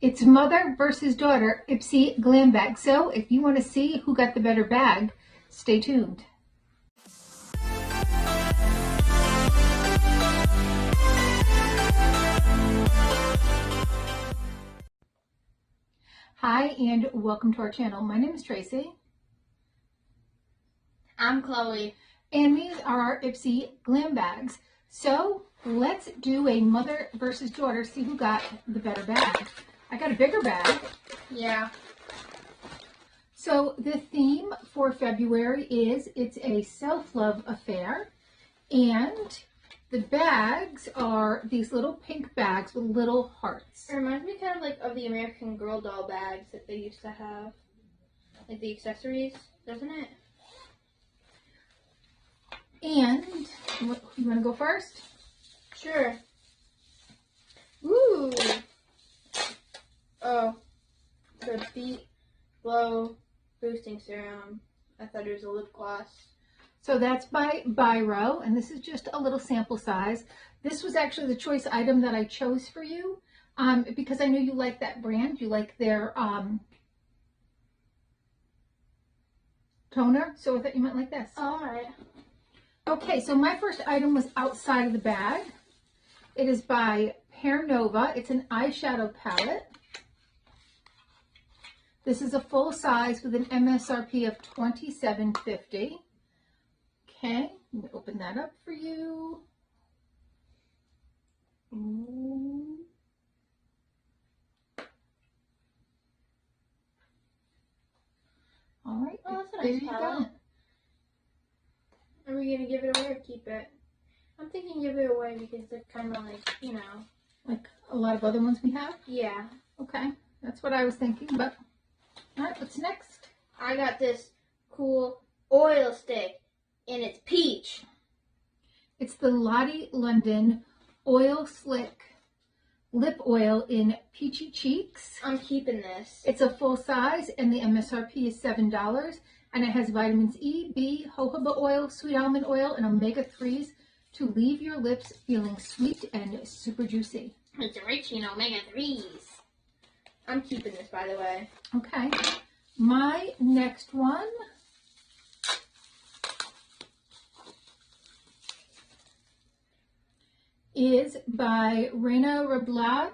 It's mother versus daughter, Ipsy Glam Bag. So if you want to see who got the better bag, stay tuned. Hi and welcome to our channel. My name is Tracy. I'm Chloe. And these are our Ipsy Glam Bags. So let's do a mother versus daughter, see who got the better bag. I got a bigger bag. Yeah. So the theme for February is it's a self-love affair. And the bags are these little pink bags with little hearts. It reminds me kind of like of the American Girl doll bags that they used to have. Like the accessories, doesn't it? And you want to go first? Sure. Ooh. Oh. The Beat Glow Boosting Serum. I thought it was a lip gloss. So that's by Biro, and this is just a little sample size. This was actually the choice item that I chose for you because I knew you like that brand. You like their toner, so I thought you might like this. All right. Okay, so my first item was outside of the bag. It is by Pear Nova. It's an eyeshadow palette. This is a full size with an MSRP of $27.50. Okay, let me open that up for you. Ooh. All right, Oh, that's a there nice you palette. go. Are we going to give it away or keep it? I'm thinking give it away because they're kind of like, you know. Like a lot of other ones we have? Yeah. Okay, that's what I was thinking, but all right, what's next? I got this cool oil stick and it's peach. It's the Lottie London Oil Slick Lip Oil in Peachy Cheeks. I'm keeping this. It's a full size and the MSRP is $7. And it has vitamins E, B, jojoba oil, sweet almond oil, and omega-3s to leave your lips feeling sweet and super juicy. It's rich in omega-3s. I'm keeping this, by the way. Okay. My next one is by Reina Reblad.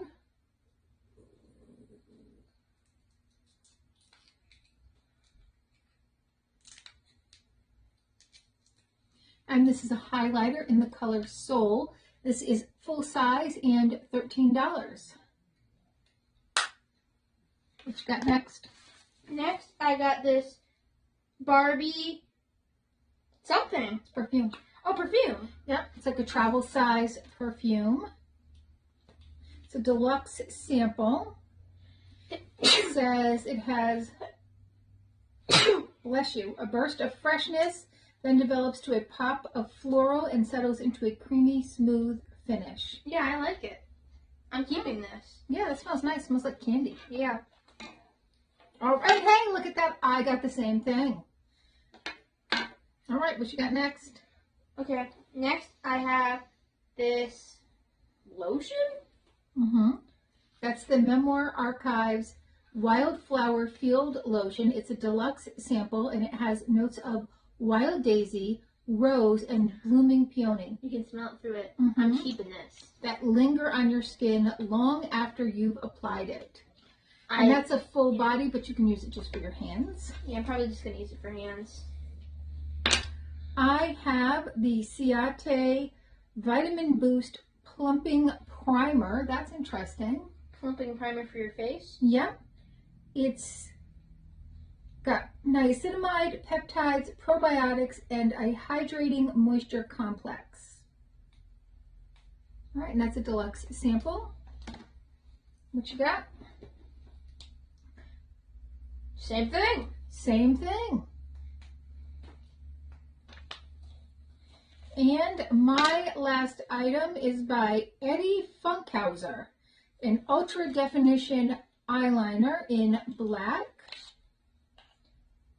And this is a highlighter in the color Soul. This is full size and $13. What you got next? Next, I got this Barbie something. It's perfume. Oh, perfume. Yep, it's like a travel size perfume. It's a deluxe sample. It says it has, bless you, a burst of freshness, then develops to a pop of floral and settles into a creamy, smooth finish. Yeah, I like it. I'm keeping this. Yeah, that smells nice. It smells like candy. Yeah. All right, hey, look at that. I got the same thing. All right, what you got next? Okay, next I have this lotion. That's the Memoir Archives Wildflower Field Lotion. It's a deluxe sample, and it has notes of wild daisy, rose, and blooming peony. You can smell it through it. I'm keeping this. That linger on your skin long after you've applied it. And that's a full body, but you can use it just for your hands. Yeah, I'm probably just going to use it for hands. I have the Ciate Vitamin Boost Plumping Primer. That's interesting. Plumping primer for your face? Yep. It's got niacinamide, peptides, probiotics, and a hydrating moisture complex. All right, and that's a deluxe sample. What you got? Same thing. Same thing. And my last item is by Eddie Funkhauser, an ultra definition eyeliner in black.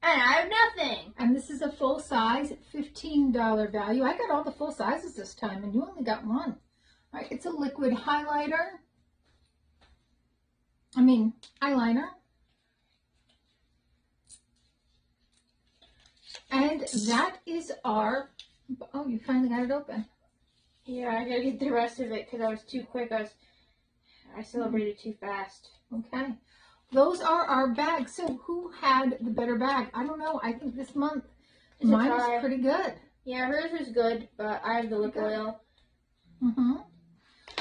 And I have nothing. And this is a full size, $15 value. I got all the full sizes this time, and you only got one. All right, it's a liquid highlighter. eyeliner. And that is our, oh, you finally got it open. Yeah, I gotta get the rest of it because I was too quick. I celebrated too fast. Okay. Those are our bags. So who had the better bag? I don't know. I think this month mine was pretty good. Yeah, hers was good, but I have the lip oil.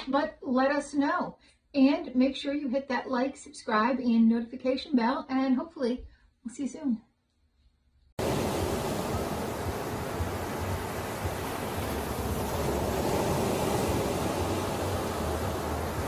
But let us know. And make sure you hit that like, subscribe, and notification bell. And hopefully we'll see you soon.